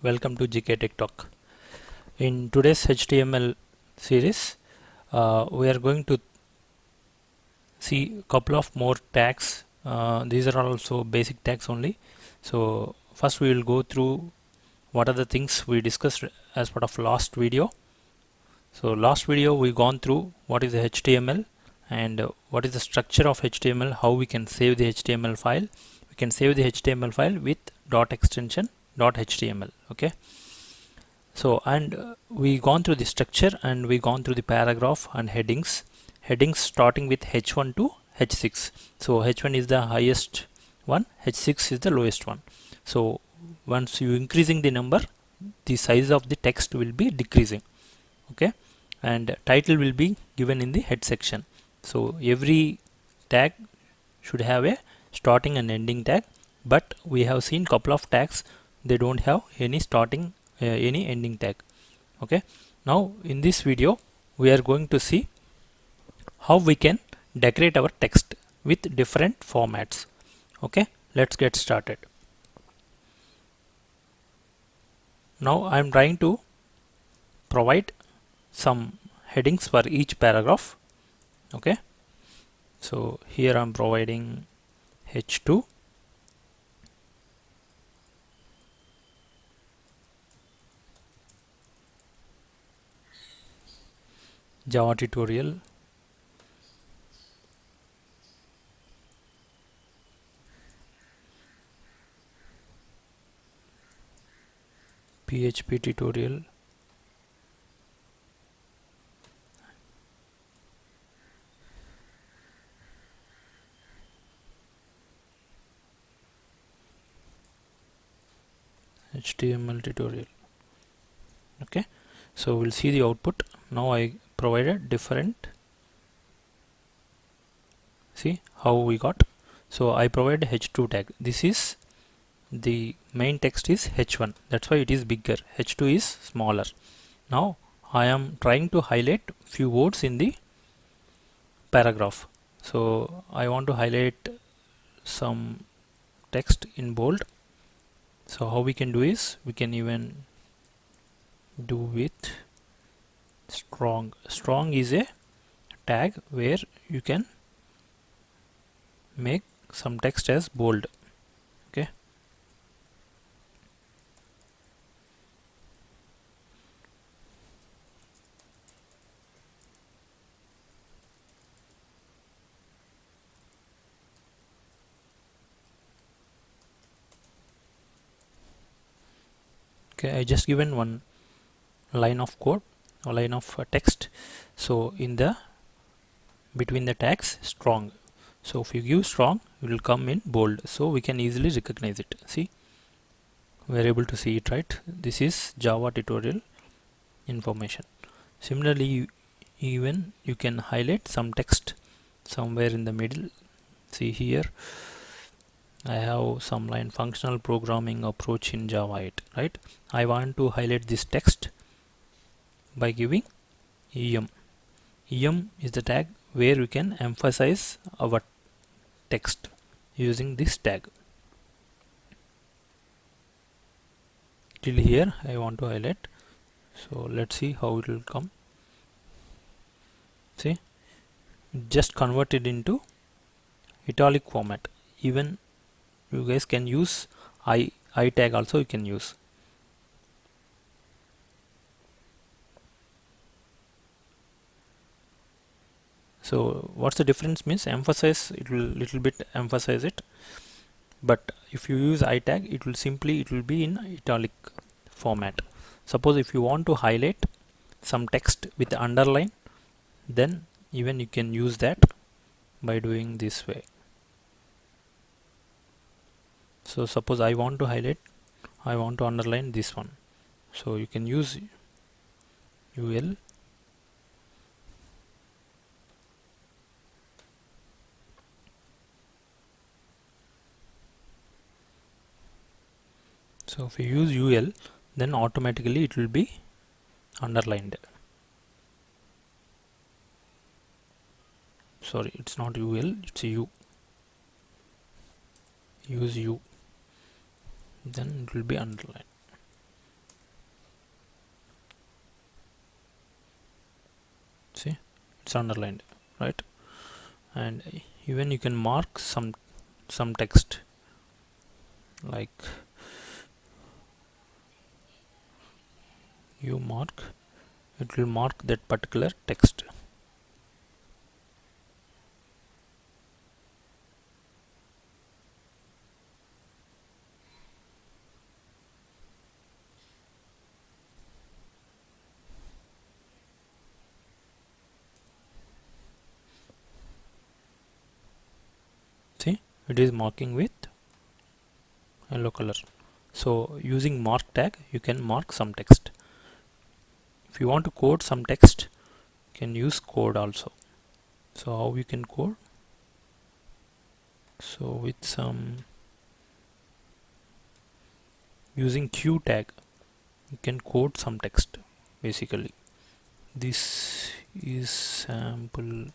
welcome to GK Tech Talk. In today's HTML series, we are going to see a couple of more tags. These are also basic tags only. So first we will go through what are the things we discussed as part of last video. So last video we gone through what is the HTML and what is the structure of HTML, how we can save the HTML file. We can save the HTML file with dot extension .html. Okay, so and we gone through the structure and we gone through the paragraph and headings starting with h1 to h6. So h1 is the highest one, h6 is the lowest one. So once you increasing the number, the size of the text will be decreasing. Okay, and title will be given in the head section. So every tag should have a starting and ending tag, but we have seen couple of tags, they don't have any starting any ending tag. Okay, now in this video we are going to see how we can decorate our text with different formats. Okay, let's get started. Now I am trying to provide some headings for each paragraph. Okay, so here I am providing h2, Java tutorial, PHP tutorial, HTML tutorial. Okay, so we'll see the output. Now I provided different, see how we got. So I provided h2 tag. This is the main text is h1, that's why it is bigger, h2 is smaller. Now I am trying to highlight few words in the paragraph. So I want to highlight some text in bold. So how we can do is, we can even do with strong. Strong is a tag where you can make some text as bold. Okay, I just given one line of code or line of text. So in the between the tags strong, so if you give strong it will come in bold, so we can easily recognize it. See, we are able to see it, right? This is Java tutorial information. Similarly, even you can highlight some text somewhere in the middle. See here I have some line, functional programming approach in Java 8, right? I want to highlight this text by giving em. Em is the tag where we can emphasize our text using this tag. Till here I want to highlight, so let's see how it will come. See, just converted into italic format. Even you guys can use I tag also, you can use. So what's the difference means, emphasize, it will little bit emphasize it, but if you use I tag it will be in italic format. Suppose if you want to highlight some text with underline, then even you can use that by doing this way. So suppose I want to highlight, I want to underline this one, so you can use UL. So if you use UL, then automatically it will be underlined. Sorry, it's not UL, it's U. Use U, then it will be underlined. it's underlined, right? And even you can mark some text, like you mark, it will mark that particular text. See, it is marking with yellow color. So using mark tag, you can mark some text. If you want to code some text, you can use code also. So how you can code? So with some, using q tag, you can code some text. Basically, this is sample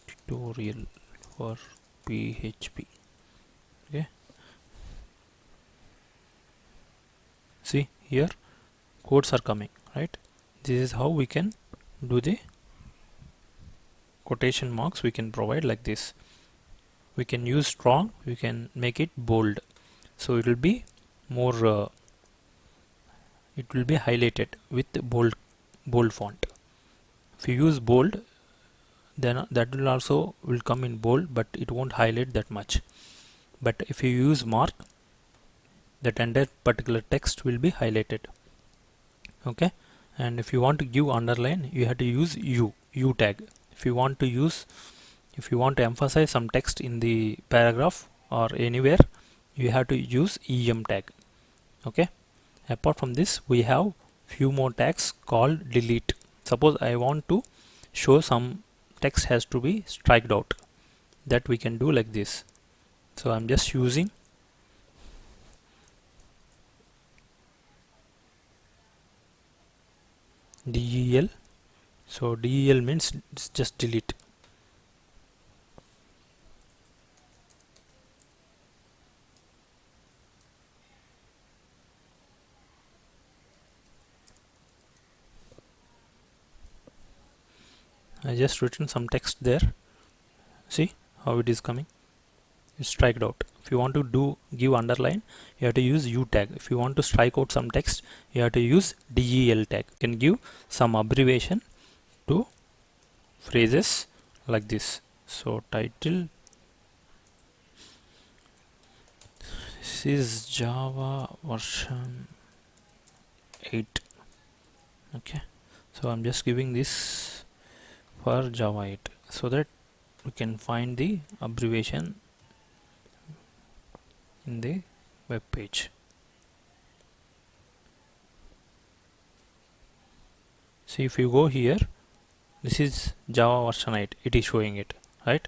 tutorial for PHP. Okay, see here codes are coming, right? This is how we can do the quotation marks. We can provide like this. We can use strong, we can make it bold, so it will be more it will be highlighted with bold font. If you use bold, then that will also will come in bold, but it won't highlight that much. But if you use mark, that entire particular text will be highlighted. Okay, and if you want to give underline, you have to use u tag. If you want to emphasize some text in the paragraph or anywhere, you have to use em tag. Okay, apart from this, we have few more tags called delete. Suppose I want to show some text has to be striked out, that we can do like this. So I'm just using del. So del means it's just delete. I just written some text there. See how it is coming? It's striked out. If you want to give underline, you have to use u tag. If you want to strike out some text, you have to use del tag. You can give some abbreviation to phrases like this. So title, this is Java version 8. Okay, so I'm just giving this for Java 8 so that we can find the abbreviation in the web page. See, if you go here, this is Java version 8, it is showing it, right?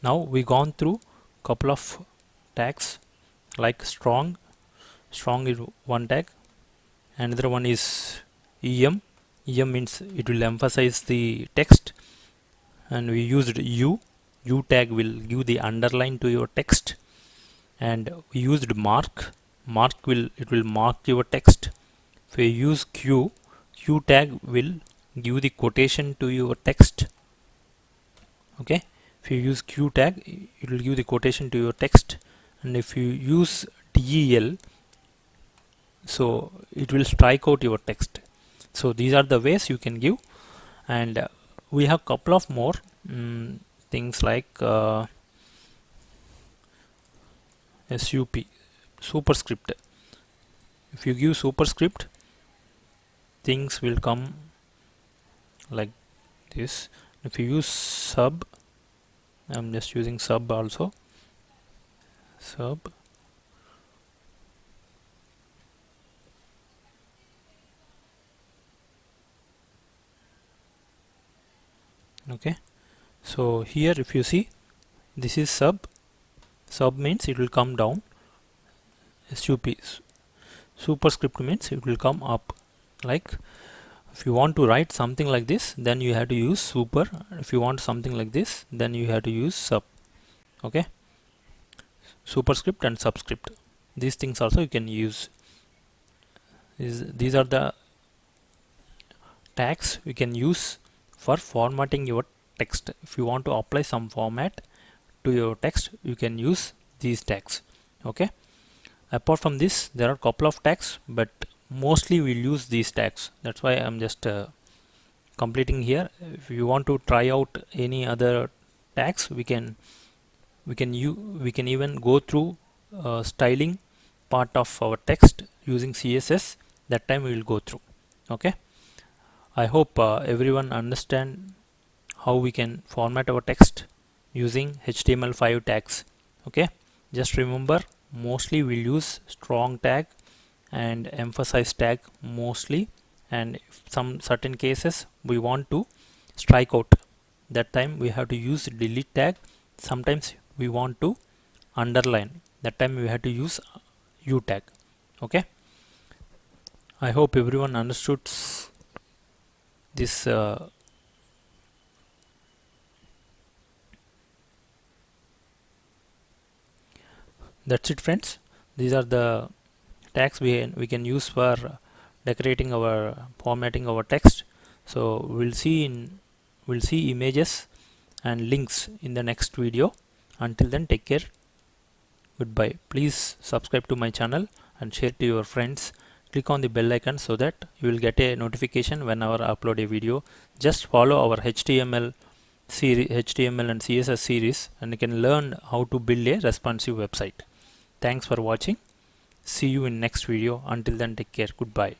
Now we gone through couple of tags like strong is one tag, another one is em means it will emphasize the text, and we used u tag will give the underline to your text, and we used mark will mark your text. If we use q tag will give the quotation to your text. Okay, if you use q tag, it will give the quotation to your text, and if you use del, so it will strike out your text. So these are the ways you can give, and we have couple of more things like sup, superscript. If you give superscript, things will come like this. If you use sub, I'm just using sub also, sub. Okay, so here if you see, this is sub means it will come down, sup superscript means it will come up. Like if you want to write something like this, then you have to use super. If you want something like this, then you have to use sub. Okay, superscript and subscript, these things also you can use. These are the tags we can use for formatting your text. If you want to apply some format to your text, you can use these tags. Okay, apart from this, there are a couple of tags, but mostly we'll use these tags. That's why I'm just completing here. If you want to try out any other tags, we can even go through styling part of our text using CSS. That time we will go through. Okay, I hope everyone understand how we can format our text using HTML5 tags. Okay, just remember, mostly we'll use strong tag and emphasize tag mostly, and if some certain cases we want to strike out, that time we have to use delete tag. Sometimes we want to underline, that time we have to use u tag. Okay, I hope everyone understood this. That's it, friends. These are the tags we can use for decorating our formatting our text. So we'll see images and links in the next video. Until then, take care. Goodbye. Please subscribe to my channel and share to your friends. Click on the bell icon so that you will get a notification whenever I upload a video. Just follow our HTML series, HTML and CSS series, and you can learn how to build a responsive website. Thanks for watching. See you in next video. Until then, take care. Goodbye.